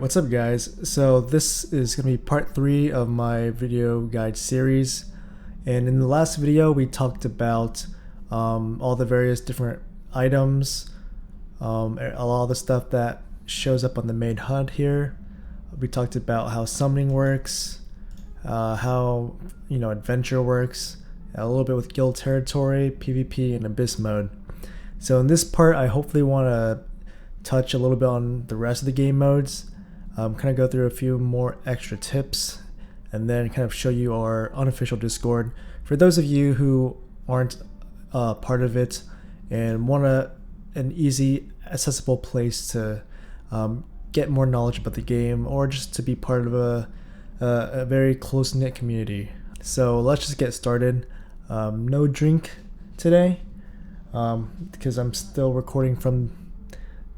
What's up guys? So this is going to be part 3 of my video guide series, and in the last video we talked about all the various different items, a lot of the stuff that shows up on the main HUD here. We talked about how summoning works, how adventure works, a little bit with guild territory, PvP, and abyss mode. So in this part I hopefully want to touch a little bit on the rest of the game modes. Kind of go through a few more extra tips, and then kind of show you our unofficial Discord for those of you who aren't part of it and want an easy, accessible place to get more knowledge about the game, or just to be part of a very close-knit community. So let's just get started. No drink today because I'm still recording from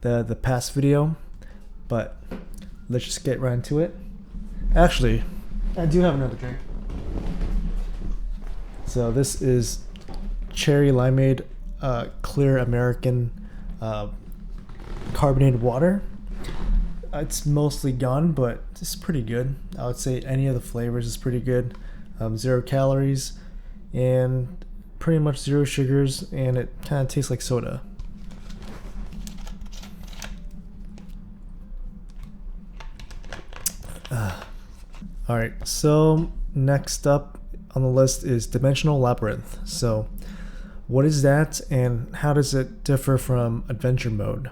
the past video, but let's just get right into it. Actually, I do have another drink. So this is cherry limeade clear American carbonated water. It's mostly gone, but it's pretty good. I would say any of the flavors is pretty good. 0 calories and pretty much 0 sugars, and it kind of tastes like soda. Alright, so next up on the list is Dimensional Labyrinth. So what is that, and how does it differ from adventure mode?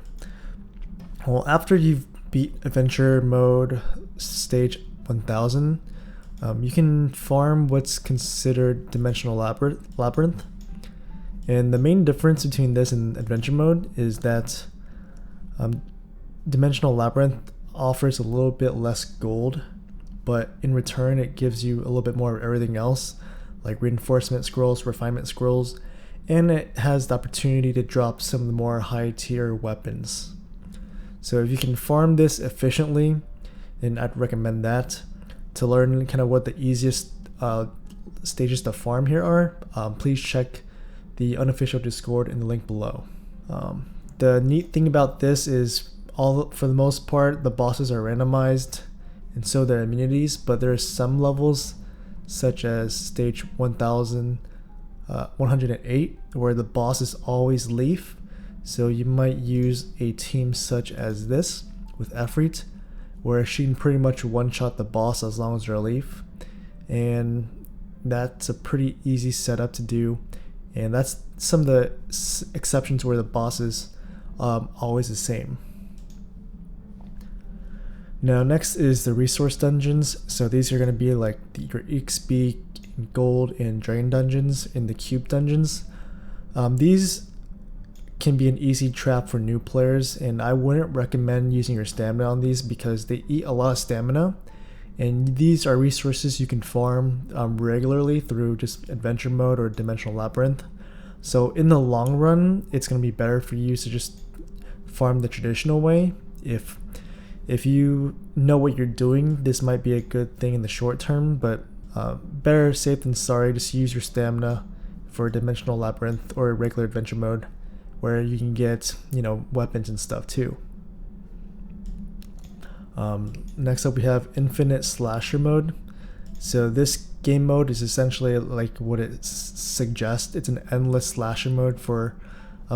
Well, after you've beat adventure mode stage 1000, you can farm what's considered Dimensional Labyrinth. And the main difference between this and adventure mode is that Dimensional Labyrinth offers a little bit less gold, but in return it gives you a little bit more of everything else, like reinforcement scrolls, refinement scrolls, and it has the opportunity to drop some of the more high tier weapons. So if you can farm this efficiently, then I'd recommend that. To learn kind of what the easiest stages to farm here are, please check the unofficial Discord in the link below. The neat thing about this is for the most part the bosses are randomized, and so their immunities, but there are some levels such as stage 1108 where the boss is always Leaf, so you might use a team such as this with Efreet, where she can pretty much one-shot the boss as long as you're a Leaf, and that's a pretty easy setup to do, and that's some of the exceptions where the boss is always the same. Now next is the resource dungeons. So these are going to be like your XP, gold, and dragon dungeons in the cube dungeons. These can be an easy trap for new players, and I wouldn't recommend using your stamina on these because they eat a lot of stamina, and these are resources you can farm regularly through just adventure mode or Dimensional Labyrinth. So in the long run it's going to be better for you to just farm the traditional way. If you know what you're doing, this might be a good thing in the short term, but better safe than sorry. Just use your stamina for Dimensional Labyrinth or regular adventure mode, where you can get weapons and stuff too. Next up we have Infinite Slasher mode. So this game mode is essentially like what it suggests. It's an endless slasher mode for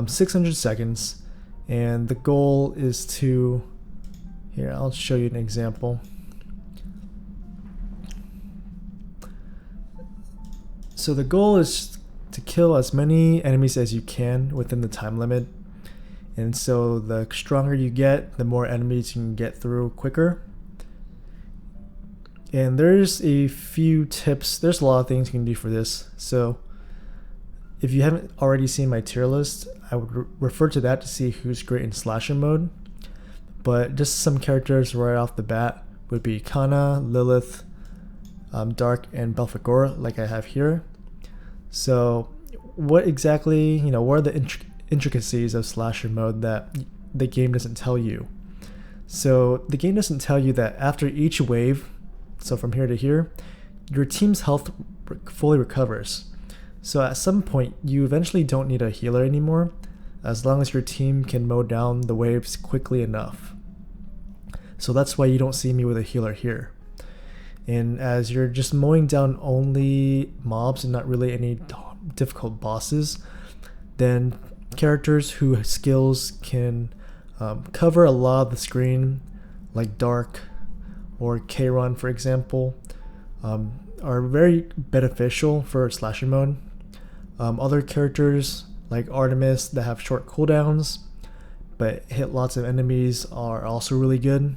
600 seconds, and the goal is to... Here, I'll show you an example. So the goal is to kill as many enemies as you can within the time limit. And so the stronger you get, the more enemies you can get through quicker. And there's a few tips. There's a lot of things you can do for this. So if you haven't already seen my tier list, I would refer to that to see who's great in slasher mode. But just some characters right off the bat would be Kana, Lilith, Dark, and Belphegor, like I have here. So what exactly, what are the intricacies of slasher mode that the game doesn't tell you? So the game doesn't tell you that after each wave, so from here to here, your team's health fully recovers. So at some point you eventually don't need a healer anymore, as long as your team can mow down the waves quickly enough. So that's why you don't see me with a healer here. And as you're just mowing down only mobs and not really any difficult bosses, then characters whose skills can cover a lot of the screen, like Dark or Kayron, for example, are very beneficial for slasher mode. Other characters like Artemis that have short cooldowns but hit lots of enemies are also really good.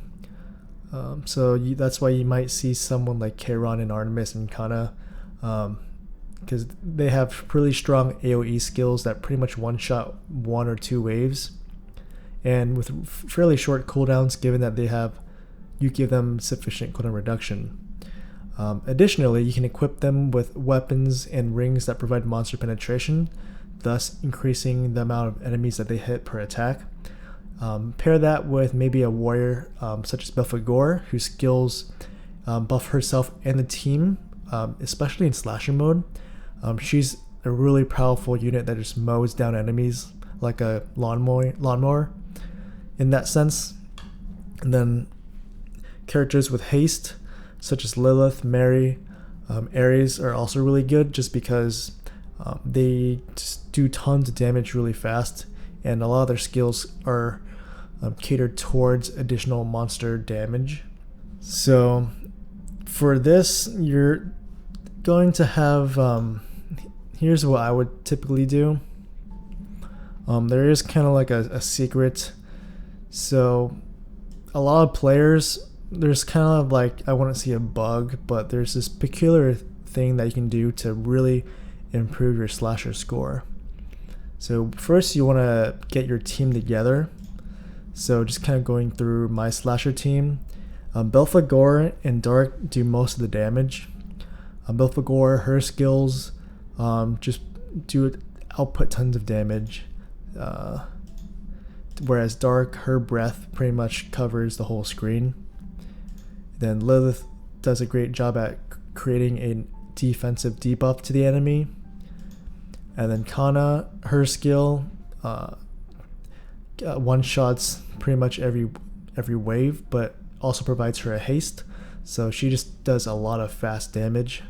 So that's why you might see someone like Kayron and Artemis and Kana, because they have really strong AoE skills that pretty much one-shot 1 or 2 waves, and with fairly short cooldowns, given that you give them sufficient cooldown reduction. Additionally, you can equip them with weapons and rings that provide monster penetration, thus increasing the amount of enemies that they hit per attack. Pair that with maybe a warrior such as Belphegor, whose skills buff herself and the team, especially in slasher mode. She's a really powerful unit that just mows down enemies like a lawnmower in that sense. And then characters with haste such as Lilith, Mary, Ares are also really good, just because they just do tons of damage really fast, and a lot of their skills are catered towards additional monster damage. So for this, you're going to have here's what I would typically do. There is kind of like a secret. So a lot of players, there's kind of like, I wouldn't see a bug, but there's this peculiar thing that you can do to really improve your slasher score. So first you want to get your team together. So just kind of going through my slasher team. Belphegor and Dark do most of the damage. Belphegor, her skills just output tons of damage. Whereas Dark, her breath pretty much covers the whole screen. Then Lilith does a great job at creating a defensive debuff to the enemy. And then Kana, her skill one-shots pretty much every wave, but also provides her a haste. So she just does a lot of fast damage.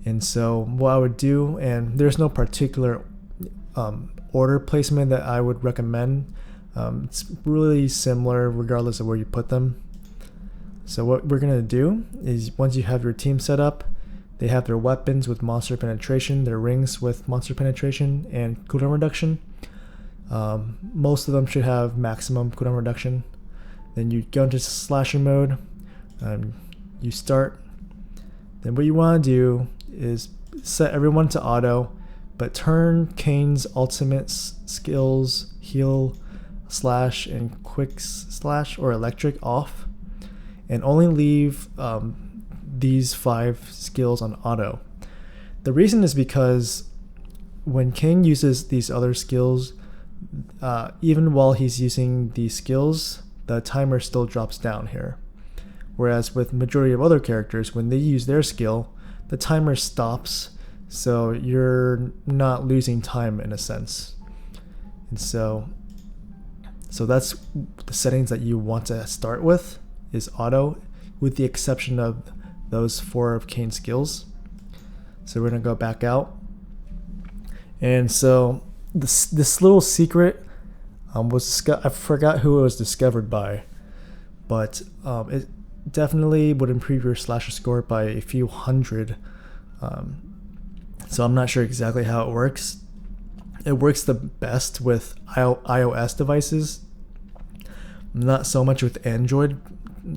And so what I would do, and there's no particular order placement that I would recommend. It's really similar regardless of where you put them. So what we're going to do is, once you have your team set up, they have their weapons with monster penetration, their rings with monster penetration and cooldown reduction. Most of them should have maximum cooldown reduction. Then you go into slasher mode, you start. Then what you want to do is set everyone to auto, but turn Kane's ultimate skills, heal, slash, and quick slash or electric off, and only leave these 5 skills on auto. The reason is because when Kane uses these other skills, even while he's using these skills, the timer still drops down here. Whereas with majority of other characters, when they use their skill, the timer stops, so you're not losing time in a sense. And so that's the settings that you want to start with, is auto, with the exception of those 4 of Kane's skills. So we're gonna go back out. And so this little secret I forgot who it was discovered by, but it definitely would improve your slasher score by a few hundred. So I'm not sure exactly how it works. It works the best with iOS devices, not so much with Android,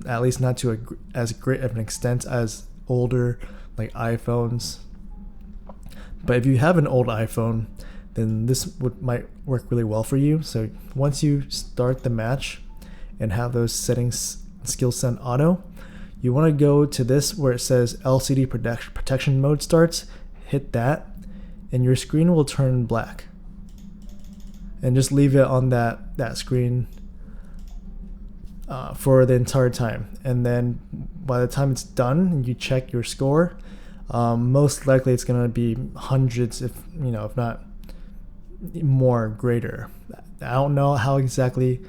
at least not to as great of an extent as older like iPhones. But if you have an old iPhone, then this might work really well for you. So once you start the match and have those settings skill set auto, you want to go to this where it says LCD protection mode starts, hit that, and your screen will turn black. And just leave it on that screen for the entire time. And then by the time it's done and you check your score, most likely it's going to be hundreds, if not more greater. I don't know how exactly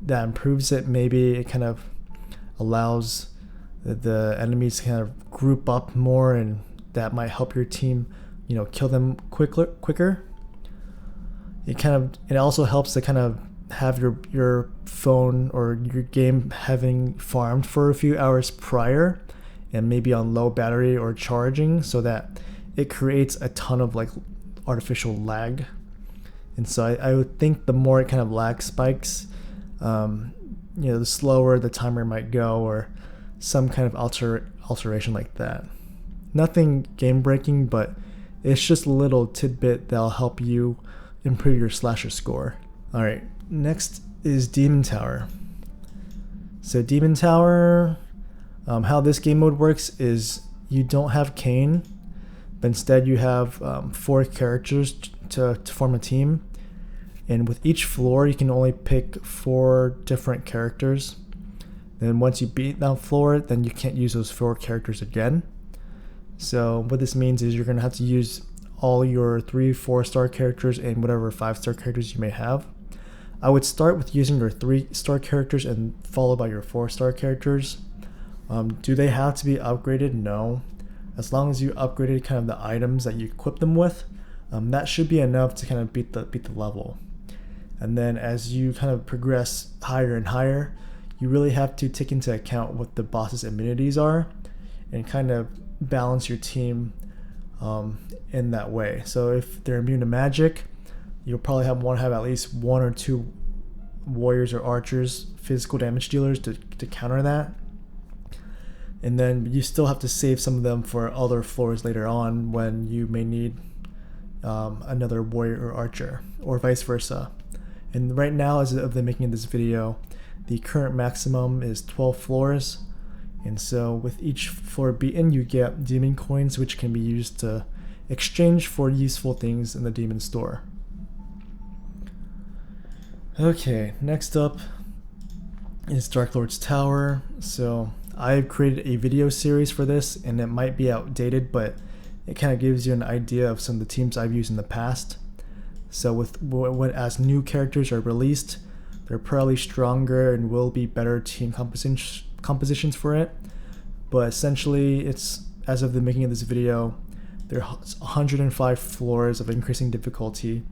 that improves it. Maybe it kind of allows the enemies to kind of group up more, and that might help your team, kill them quicker. It also helps to kind of have your phone or your game having farmed for a few hours prior and maybe on low battery or charging, so that it creates a ton of like artificial lag. And so I would think the more it kind of lag spikes, the slower the timer might go, or some kind of alteration like that. Nothing game breaking, but it's just a little tidbit that'll help you improve your slasher score. Alright, next is Demon Tower. So Demon Tower, how this game mode works is you don't have Kane, but instead you have 4 characters to form a team. And with each floor, you can only pick 4 different characters. Then once you beat that floor, then you can't use those 4 characters again. So what this means is you're going to have to use all your 3 4-star characters and whatever 5-star characters you may have. I would start with using your 3-star characters and followed by your 4-star characters. Do they have to be upgraded? No. As long as you upgraded kind of the items that you equip them with, that should be enough to kind of beat the level. And then as you kind of progress higher and higher, you really have to take into account what the boss's immunities are and kind of balance your team in that way. So if they're immune to magic, you'll probably want to have at least 1 or 2 warriors or archers, physical damage dealers, to counter that. And then you still have to save some of them for other floors later on when you may need another warrior or archer, or vice versa. And right now, as of the making of this video, the current maximum is 12 floors. And so with each floor beaten, you get demon coins, which can be used to exchange for useful things in the demon store. Okay, next up is Dark Lord's Tower. So I've created a video series for this, and it might be outdated, but it kind of gives you an idea of some of the teams I've used in the past. So as new characters are released, they're probably stronger and will be better team compositions for it. But essentially, it's, as of the making of this video, there's 105 floors of increasing difficulty,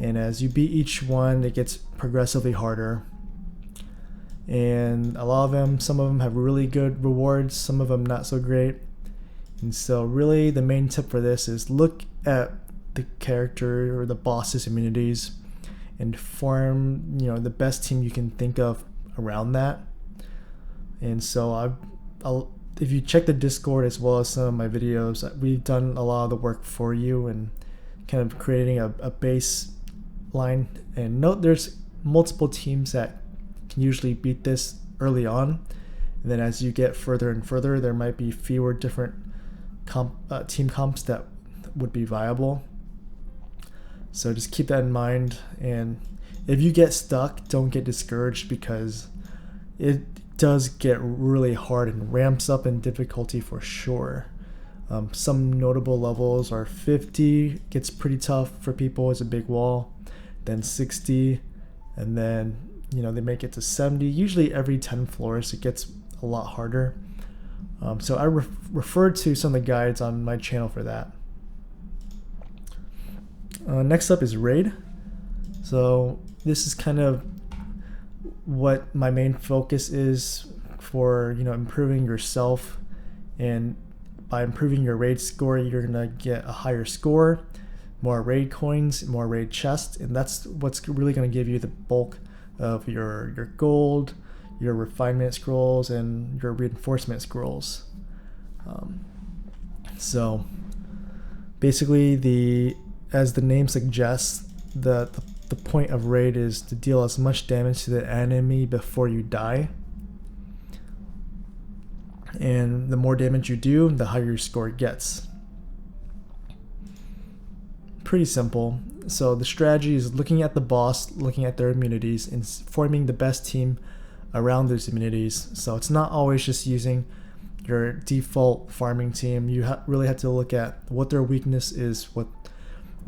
and as you beat each one, it gets progressively harder. And a lot of them, some of them have really good rewards, some of them not so great. And so really the main tip for this is look at the character or the boss's immunities and form, the best team you can think of around that. And so if you check the Discord as well as some of my videos, we've done a lot of the work for you and kind of creating a baseline. And note there's multiple teams that can usually beat this early on, and then as you get further and further, there might be fewer different team comps that would be viable. So just keep that in mind, and if you get stuck, don't get discouraged, because it does get really hard and ramps up in difficulty for sure. Some notable levels are 50, gets pretty tough for people, it's a big wall, then 60, and then they make it to 70. Usually every 10 floors it gets a lot harder. So I referred to some of the guides on my channel for that. Next up is Raid. So this is kind of what my main focus is for improving yourself, and by improving your raid score, you're gonna get a higher score, more raid coins, more raid chests, and that's what's really gonna give you the bulk of your gold, your refinement scrolls, and your reinforcement scrolls. So basically, as the name suggests, the point of raid is to deal as much damage to the enemy before you die. And the more damage you do, the higher your score gets. Pretty simple. So the strategy is looking at the boss, looking at their immunities, and forming the best team around those immunities. So it's not always just using your default farming team. You really have to look at what their weakness is, what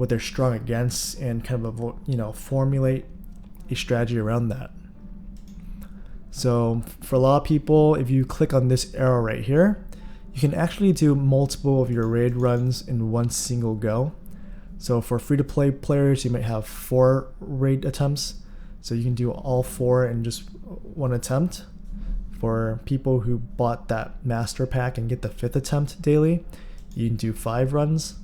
they're strong against, and kind of formulate a strategy around that. So for a lot of people, if you click on this arrow right here, you can actually do multiple of your raid runs in one single go. So for free-to-play players, you might have 4 raid attempts. So you can do all 4 in just one attempt. For people who bought that master pack and get the 5th attempt daily, you can do 5 runs.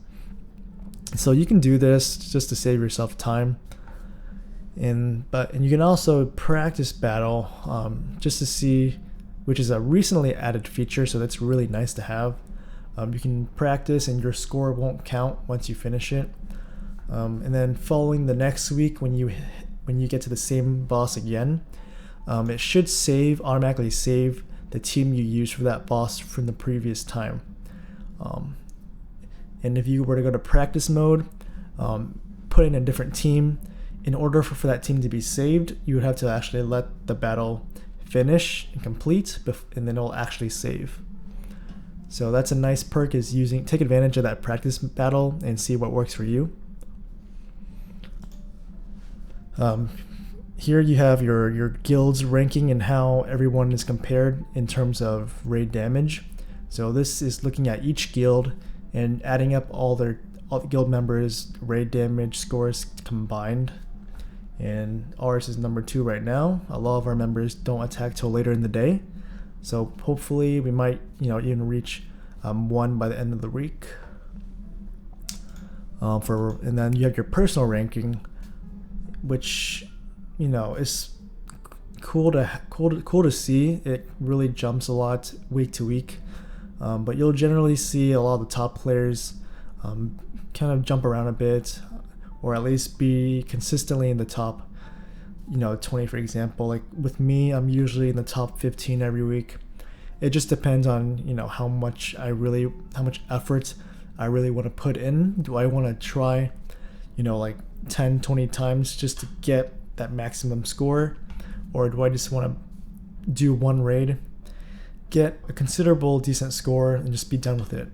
So you can do this just to save yourself time. And you can also practice battle just to see, which is a recently added feature, so that's really nice to have. You can practice and your score won't count once you finish it. And then following the next week, when you get to the same boss again, it should automatically save the team you used for that boss from the previous time. And if you were to go to practice mode, put in a different team, in order for that team to be saved, you would have to actually let the battle finish and complete, and then it'll actually save. So that's a nice perk, is take advantage of that practice battle and see what works for you. Here you have your guild's ranking and how everyone is compared in terms of raid damage. So this is looking at each guild and adding up all the guild members' raid damage scores combined. And ours is number 2 right now. A lot of our members don't attack till later in the day, so hopefully we might even reach 1 by the end of the week. And then you have your personal ranking, which is cool to see. It really jumps a lot week to week, but you'll generally see a lot of the top players kind of jump around a bit, or at least be consistently in the top 20, for example. Like with me, I'm usually in the top 15 every week. It just depends on how much effort I really want to put in. Do I want to try like 10-20 times just to get that maximum score, or do I just want to do one raid, get a considerable decent score, and just be done with it?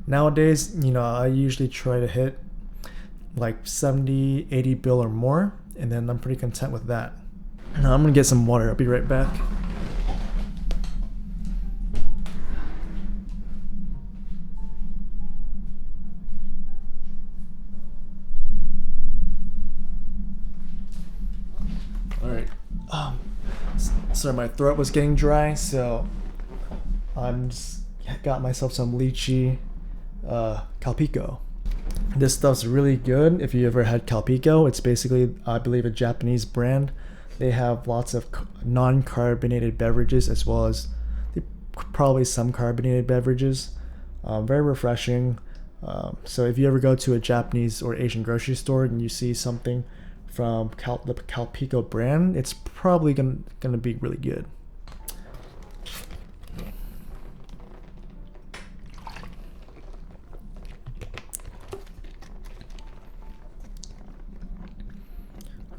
Nowadays, I usually try to hit like 70, 80 bill or more, and then I'm pretty content with that. Now I'm gonna get some water. I'll be right back. All right. Sorry, my throat was getting dry, so I'm just got myself some lychee Calpico. This stuff's really good. If you ever had Calpico, it's basically, I believe, a Japanese brand. They have lots of non-carbonated beverages, as well as probably some carbonated beverages. Very refreshing. So if you ever go to a Japanese or Asian grocery store and you see something from the Calpico brand, it's probably gonna be really good.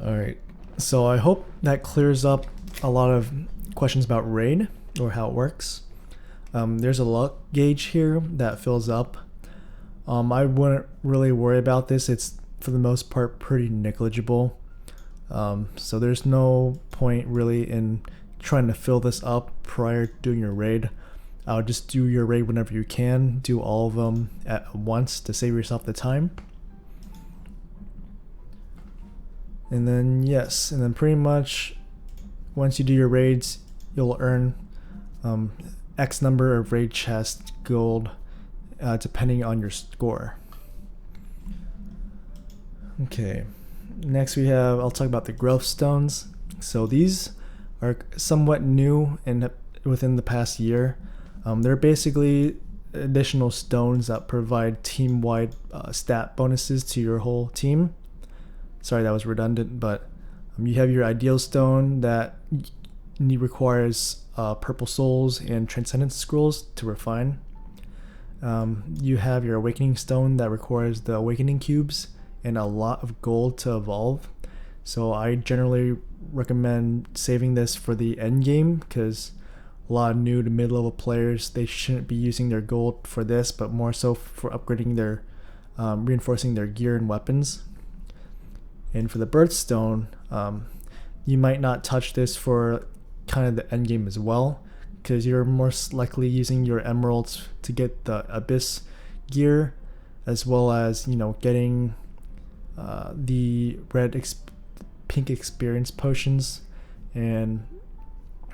Alright, so I hope that clears up a lot of questions about raid or how it works. There's a luck gauge here that fills up. I wouldn't really worry about this. It's for the most part pretty negligible. So there's no point really in trying to fill this up prior to doing your raid. I would just do your raid whenever you can. Do all of them at once to save yourself the time. And then pretty much once you do your raids, you'll earn X number of raid chest gold depending on your score. Okay, next I'll talk about the growth stones. So these are somewhat new and within the past year. They're basically additional stones that provide team-wide stat bonuses to your whole team. Sorry, that was redundant, but you have your ideal stone that requires purple souls and transcendence scrolls to refine. You have your awakening stone that requires the awakening cubes and a lot of gold to evolve. So I generally recommend saving this for the end game, because a lot of new to mid-level players, they shouldn't be using their gold for this, but more so for upgrading their reinforcing their gear and weapons. And for the birthstone, you might not touch this for kind of the end game as well, because you're most likely using your emeralds to get the abyss gear, as well as getting the pink experience potions, and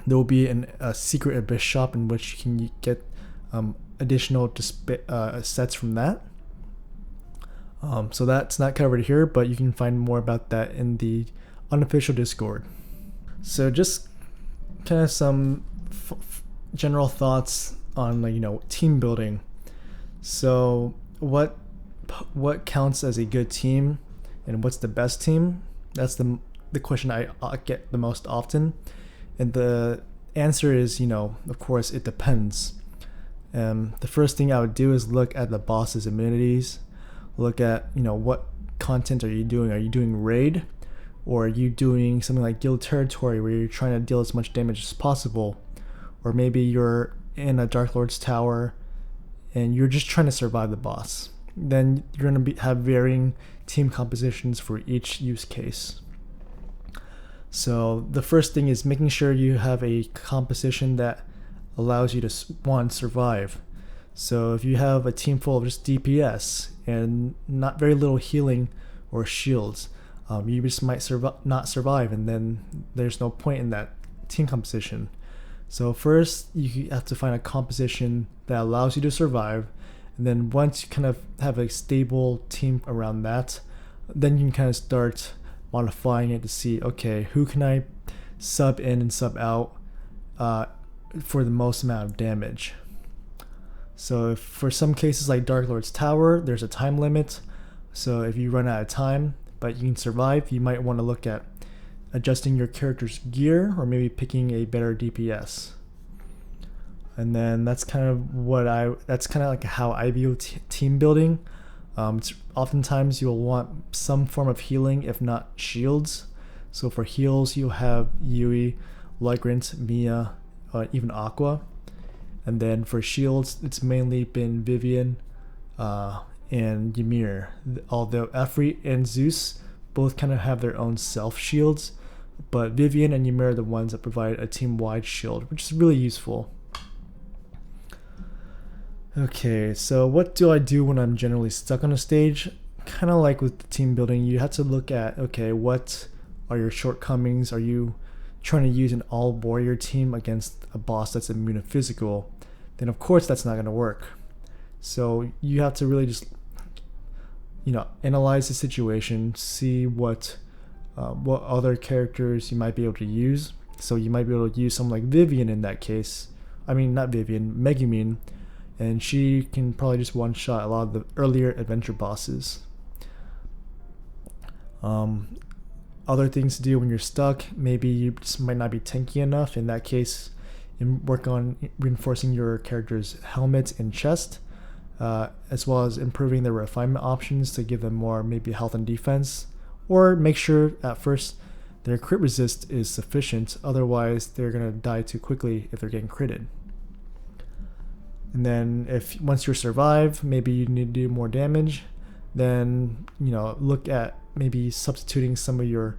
there will be a secret abyss shop in which you can get additional sets from that. So that's not covered here, but you can find more about that in the unofficial Discord. So just kind of some general thoughts on team building. So what counts as a good team, and what's the best team? That's the question I get the most often, and the answer is of course it depends. The first thing I would do is look at the boss's immunities. Look at what content are you doing? Are you doing raid, or are you doing something like guild territory where you're trying to deal as much damage as possible? Or maybe you're in a Dark Lord's tower and you're just trying to survive the boss. Then you're going to have varying team compositions for each use case. So the first thing is making sure you have a composition that allows you to survive. So if you have a team full of just DPS and not very little healing or shields, you just might not survive, and then there's no point in that team composition. So first you have to find a composition that allows you to survive, and then once you kind of have a stable team around that, then you can kind of start modifying it to see, okay, who can I sub in and sub out for the most amount of damage. So if for some cases like Dark Lord's Tower, there's a time limit. So if you run out of time but you can survive, you might want to look at adjusting your character's gear, or maybe picking a better DPS. And then that's kind of like how I view team building. Oftentimes you'll want some form of healing, if not shields. So for heals, you'll have Yui, Legrant, Mia, even Aqua. And then for shields, it's mainly been Vivian and Ymir. Although Efreet and Zeus both kind of have their own self shields, but Vivian and Ymir are the ones that provide a team-wide shield, which is really useful. Okay, so what do I do when I'm generally stuck on a stage? Kind of like with the team building, you have to look at, okay, what are your shortcomings? Are you trying to use an all warrior team against a boss that's immune to physical? Then of course that's not going to work. So you have to really just analyze the situation, see what other characters you might be able to use. So you might be able to use someone like Vivian in that case. I mean, not Vivian, Megumin, and she can probably just one-shot a lot of the earlier adventure bosses. Other things to do when you're stuck, maybe you just might not be tanky enough. In that case, work on reinforcing your character's helmet and chest, as well as improving their refinement options to give them more maybe health and defense, or make sure at first their crit resist is sufficient, otherwise they're going to die too quickly if they're getting critted. And then if once you survive, maybe you need to do more damage, then look at maybe substituting some of your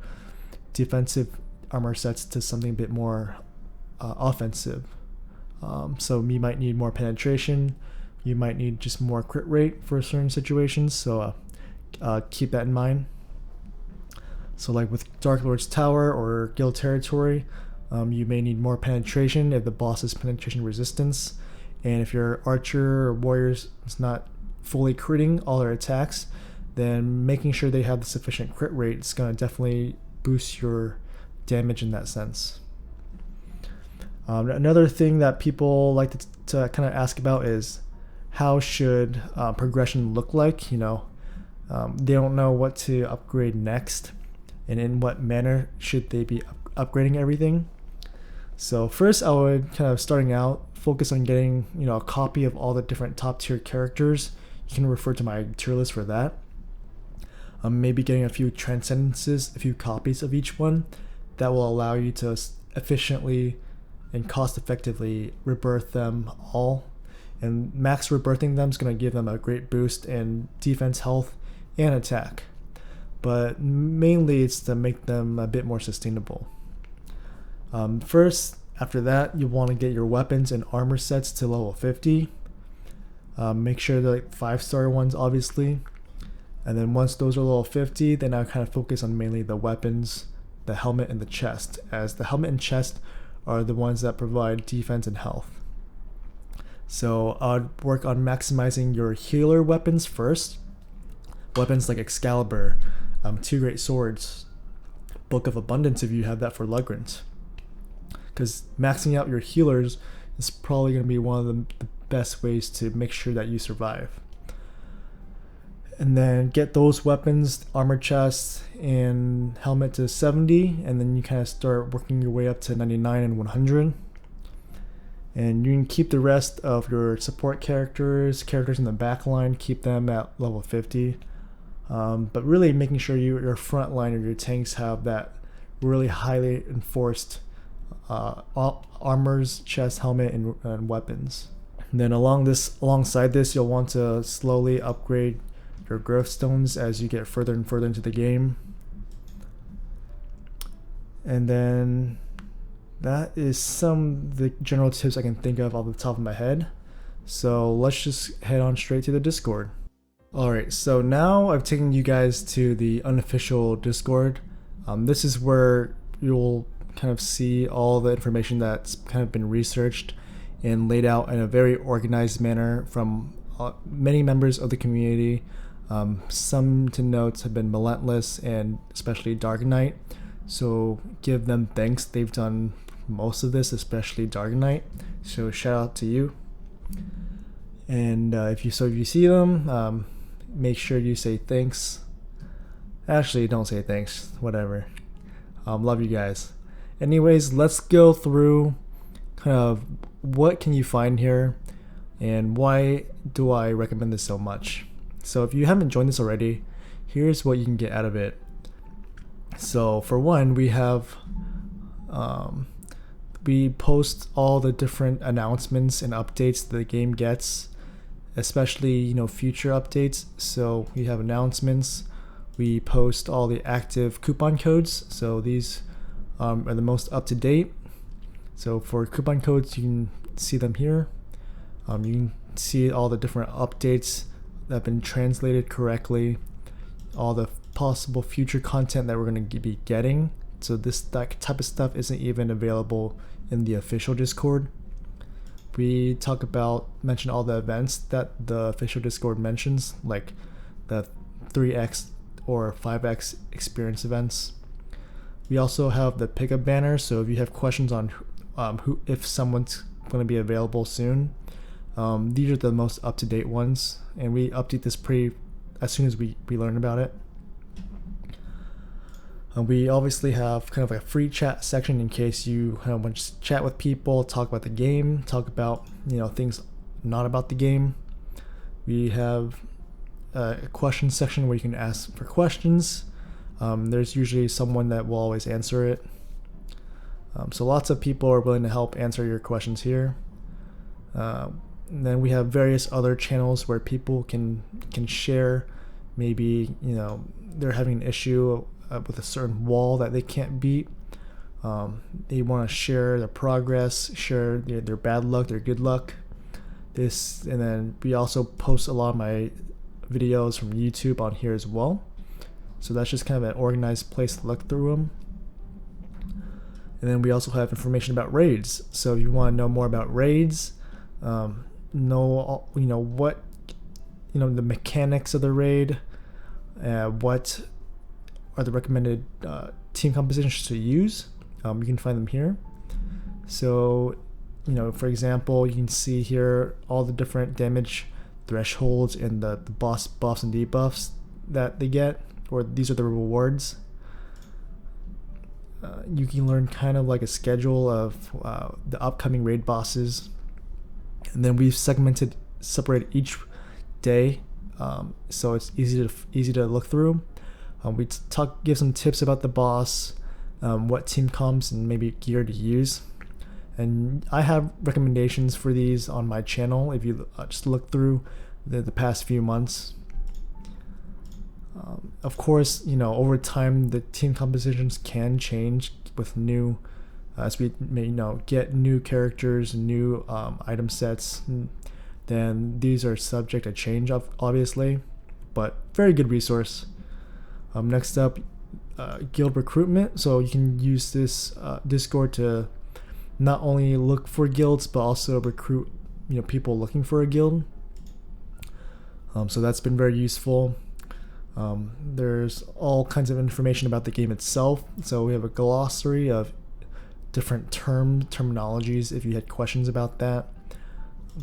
defensive armor sets to something a bit more offensive. So you might need more penetration, you might need just more crit rate for certain situations, so keep that in mind. So like with Dark Lord's Tower or Guild Territory, you may need more penetration if the boss has penetration resistance, and if your archer or warriors is not fully critting all their attacks, then making sure they have the sufficient crit rate is going to definitely boost your damage in that sense. Another thing that people like to kind of ask about is how should progression look like. They don't know what to upgrade next, and in what manner should they be upgrading everything. So first I would kind of starting out focus on getting a copy of all the different top tier characters. You can refer to my tier list for that. Maybe getting a few transcendences, a few copies of each one, that will allow you to efficiently and cost effectively rebirth them all. And max rebirthing them is going to give them a great boost in defense, health, and attack. But mainly it's to make them a bit more sustainable. First, after that, you want to get your weapons and armor sets to level 50. Make sure they're like 5-star ones, obviously. And then once those are level 50, then I kind of focus on mainly the weapons, the helmet, and the chest, as the helmet and chest are the ones that provide defense and health. So I'd work on maximizing your healer weapons first. Weapons like Excalibur, 2 great swords, Book of Abundance if you have that for Lugrant. Because maxing out your healers is probably going to be one of the best ways to make sure that you survive. And then get those weapons, armor chest, and helmet to 70, and then you kind of start working your way up to 99 and 100. And you can keep the rest of your support characters in the back line, keep them at level 50. But really making sure your front line or your tanks have that really highly enforced armors, chest, helmet, and weapons. And then alongside this, you'll want to slowly upgrade your growth stones as you get further and further into the game. And then that is some of the general tips I can think of off the top of my head. So let's just head on straight to the Discord. Alright, so now I've taken you guys to the unofficial Discord. This is where you'll kind of see all the information that's kind of been researched and laid out in a very organized manner from many members of the community. Some to note have been Relentless and especially Dark Knight, so give them thanks. They've done most of this, especially Dark Knight, so shout out to you. And if you see them, make sure you say thanks. Actually, don't say thanks, whatever. Love you guys. Anyways, let's go through kind of what can you find here and why do I recommend this so much. So if you haven't joined this already, here's what you can get out of it. So for one, we have we post all the different announcements and updates the game gets, especially future updates. So we have announcements. We post all the active coupon codes. So these are the most up to date. So for coupon codes, you can see them here. You can see all the different updates that have been translated correctly, all the possible future content that we're going to be getting. So that type of stuff isn't even available in the official Discord. We mention all the events that the official Discord mentions, like the 3x or 5x experience events. We also have the pickup banner, so if you have questions on if someone's going to be available soon, these are the most up-to-date ones, and we update this as soon as we learn about it. We obviously have kind of a free chat section in case you kind of want to chat with people, talk about the game, talk about things not about the game. We have a question section where you can ask for questions. There's usually someone that will always answer it. So lots of people are willing to help answer your questions here. And then we have various other channels where people can share. Maybe they're having an issue with a certain wall that they can't beat. They want to share their progress, share their bad luck, their good luck. And then we also post a lot of my videos from YouTube on here as well. So that's just kind of an organized place to look through them. And then we also have information about raids. So if you want to know more about raids, know what the mechanics of the raid, what are the recommended team compositions to use, you can find them here. So for example, you can see here all the different damage thresholds and the boss buffs and debuffs that they get, or these are the rewards. You can learn kind of like a schedule of the upcoming raid bosses, and then we've separated each day, so it's easy to look through. We give some tips about the boss, what team comps and maybe gear to use, and I have recommendations for these on my channel if you just look through the past few months. Of course, over time the team compositions can change with new as we may get new characters, new item sets, then these are subject to change, obviously, but very good resource. Next up, guild recruitment. So you can use this Discord to not only look for guilds but also recruit people looking for a guild. So that's been very useful. There's all kinds of information about the game itself. So we have a glossary of different terminologies if you had questions about that.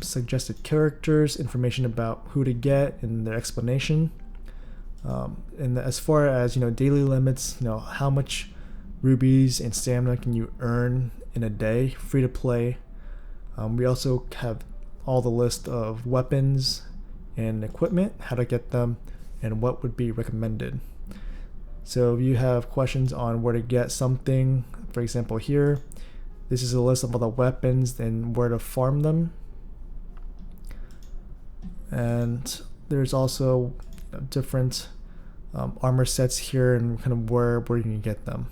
Suggested characters, information about who to get and their explanation. And as far as daily limits, how much rubies and stamina can you earn in a day, free to play. We also have all the list of weapons and equipment, how to get them, and what would be recommended. So if you have questions on where to get something, for example here, this is a list of all the weapons and where to farm them. And there's also different armor sets here and kind of where you can get them.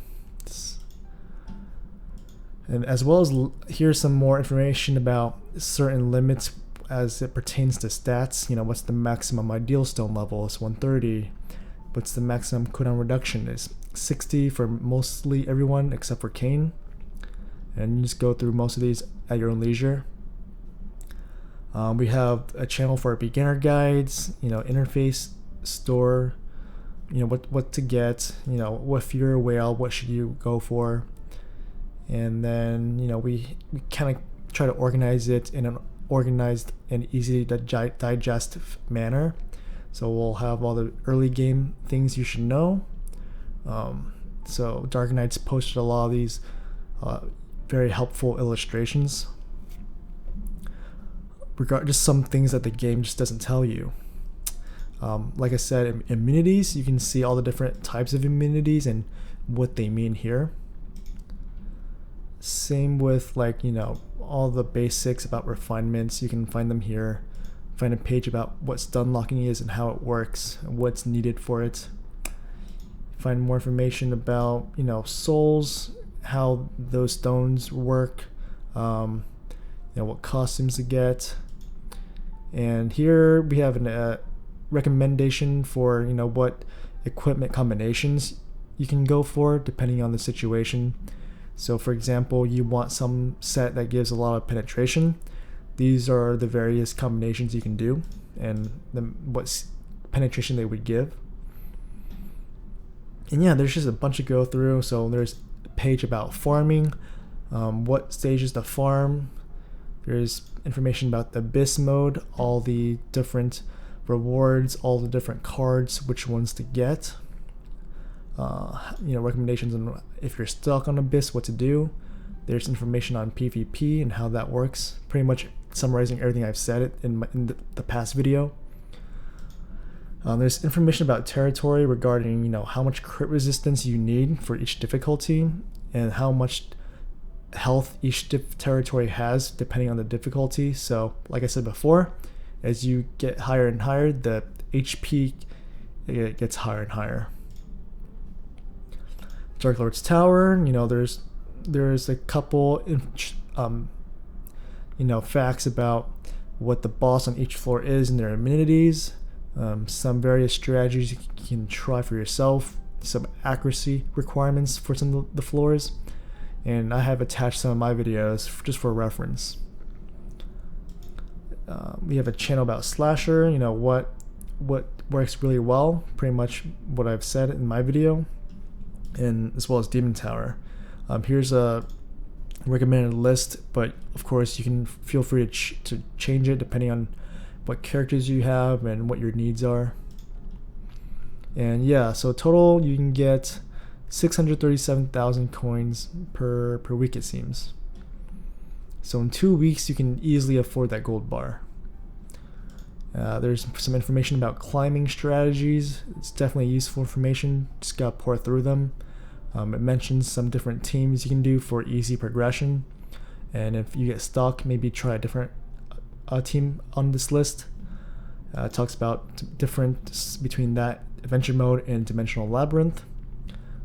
And as well as here's some more information about certain limits as it pertains to stats. What's the maximum ideal stone level? It's 130. What's the maximum cooldown reduction? Is 60 for mostly everyone except for Kane. And you just go through most of these at your own leisure. We have a channel for beginner guides, interface, store, what to get, if you're a whale, what should you go for? And then, we kind of try to organize it in an organized and easy to digest manner. So we'll have all the early game things you should know. So Dark Knight's posted a lot of these very helpful illustrations. Just some things that the game just doesn't tell you. Like I said, immunities, you can see all the different types of immunities and what they mean here. Same with all the basics about refinements, you can find them here. Find a page about what stun locking is and how it works, and what's needed for it. Find more information about souls, how those stones work, what costumes to get. And here we have a recommendation for what equipment combinations you can go for depending on the situation. So for example, you want some set that gives a lot of penetration. These are the various combinations you can do and what penetration they would give. And yeah, there's just a bunch to go through. So there's a page about farming, what stages to farm. There's information about the abyss mode, all the different rewards, all the different cards, which ones to get. Recommendations on if you're stuck on abyss, what to do. There's information on PvP and how that works, pretty much summarizing everything I've said in the past video. There's information about territory regarding how much crit resistance you need for each difficulty and how much health each territory has depending on the difficulty. So like I said before, as you get higher and higher, the HP gets higher and higher. Dark Lord's Tower, there's a couple facts about what the boss on each floor is and their amenities, some various strategies you can try for yourself, some accuracy requirements for some of the floors, and I have attached some of my videos just for reference. We have a channel about slasher, what works really well, pretty much what I've said in my video, and as well as Demon Tower. Here's a recommended list, but of course you can feel free to change it depending on what characters you have and what your needs are. And yeah, so total you can get 637,000 coins per week, it seems. So in 2 weeks you can easily afford that gold bar. There's some information about climbing strategies. It's definitely useful information, just gotta pour through them. It mentions some different teams you can do for easy progression, and if you get stuck, maybe try a different team on this list. It talks about difference between that adventure mode and dimensional labyrinth.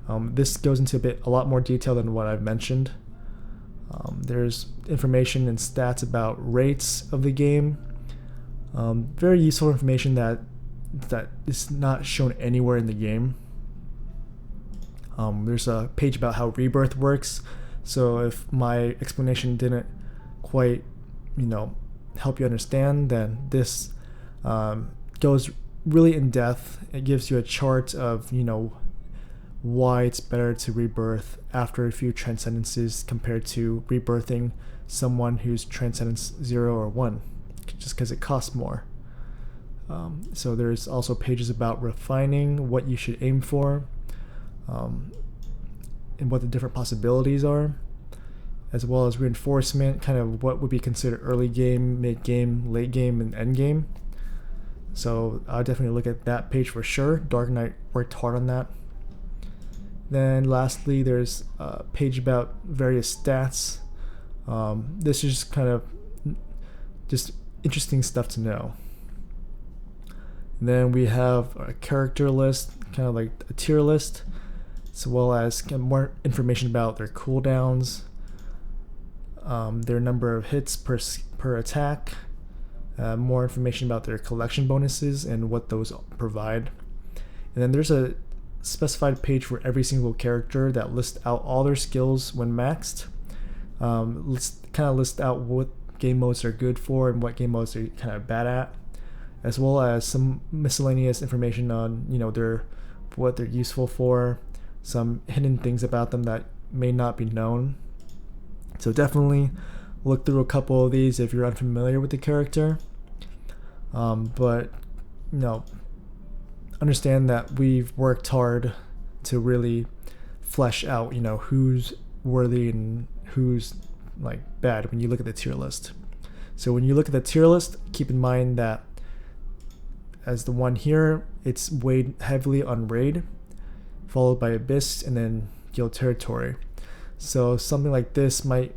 This goes into a lot more detail than what I've mentioned. There's information and stats about rates of the game. Very useful information that is not shown anywhere in the game. There's a page about how rebirth works. So if my explanation didn't quite, help you understand, then this goes really in depth. It gives you a chart of, why it's better to rebirth after a few transcendences compared to rebirthing someone who's transcendence 0 or 1, just because it costs more. So there's also pages about refining, what you should aim for, and what the different possibilities are, as well as reinforcement, kind of what would be considered early game, mid game, late game, and end game. So I'll definitely look at that page for sure. Dark Knight worked hard on that. Then lastly, there's a page about various stats. This is just kind of just interesting stuff to know. And then we have a character list, kind of like a tier list, as well as kind of more information about their cooldowns, their number of hits per attack, more information about their collection bonuses and what those provide. And then there's a specified page for every single character that lists out all their skills when maxed. List out what game modes they're good for and what game modes they're kind of bad at, as well as some miscellaneous information on what they're useful for, some hidden things about them that may not be known. So definitely look through a couple of these if you're unfamiliar with the character. But understand that we've worked hard to really flesh out, who's worthy and who's bad when you look at the tier list. So when you look at the tier list, keep in mind that as the one here, it's weighed heavily on raid, followed by abyss, and then guild territory. So something like this might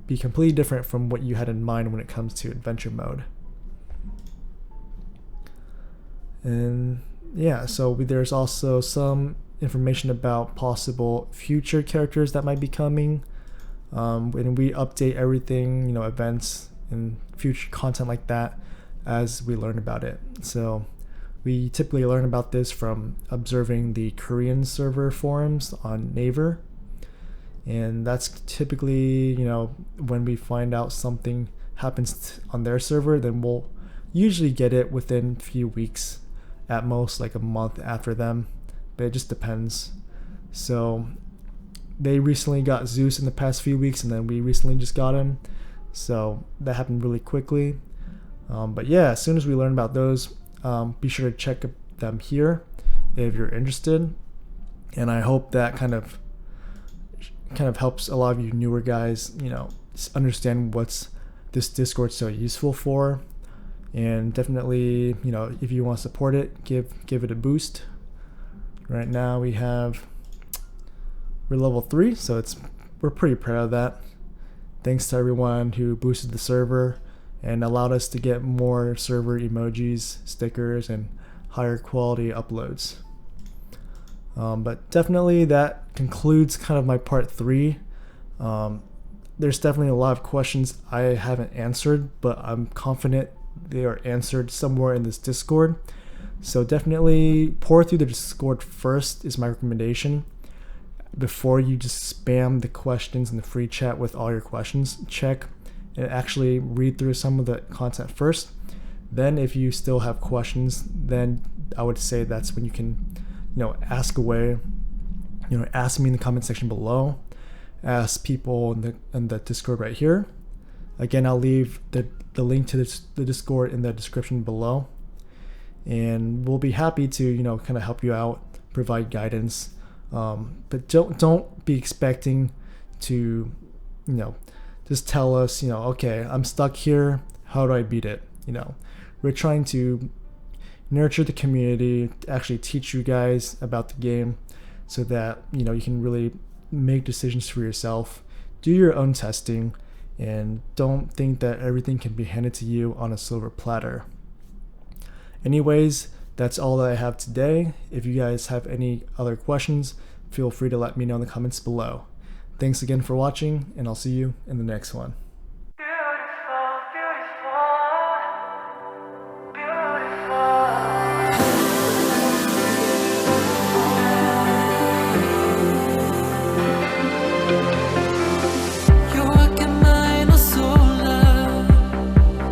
be completely different from what you had in mind when it comes to adventure mode. And yeah, so there's also some information about possible future characters that might be coming. And we update everything, events and future content like that as we learn about it. So we typically learn about this from observing the Korean server forums on Naver. And that's typically, when we find out something happens on their server, then we'll usually get it within a few weeks, at most like a month after them, but it just depends. So they recently got Zeus in the past few weeks, and then we recently just got him, so that happened really quickly. But yeah, as soon as we learn about those, be sure to check them here if you're interested. And I hope that kind of helps a lot of you newer guys, understand what's this Discord so useful for. And definitely, if you want to support it, give it a boost. Right now we're level 3, so we're pretty proud of that. Thanks to everyone who boosted the server and allowed us to get more server emojis, stickers, and higher quality uploads. But definitely that concludes kind of my part 3. There's definitely a lot of questions I haven't answered, but I'm confident they are answered somewhere in this Discord. So definitely pour through the Discord first is my recommendation. Before you just spam the questions in the free chat with all your questions, check and actually read through some of the content first. Then if you still have questions, then I would say that's when you can ask away. Ask me in the comment section below. Ask people in the Discord right here. Again, I'll leave the link to the Discord in the description below, and we'll be happy to kind of help you out, provide guidance. But don't be expecting to just tell us okay, I'm stuck here, how do I beat it. We're trying to nurture the community, actually teach you guys about the game, so that you can really make decisions for yourself, do your own testing, and don't think that everything can be handed to you on a silver platter. Anyways, that's all that I have today. If you guys have any other questions, feel free to let me know in the comments below. Thanks again for watching, and I'll see you in the next one.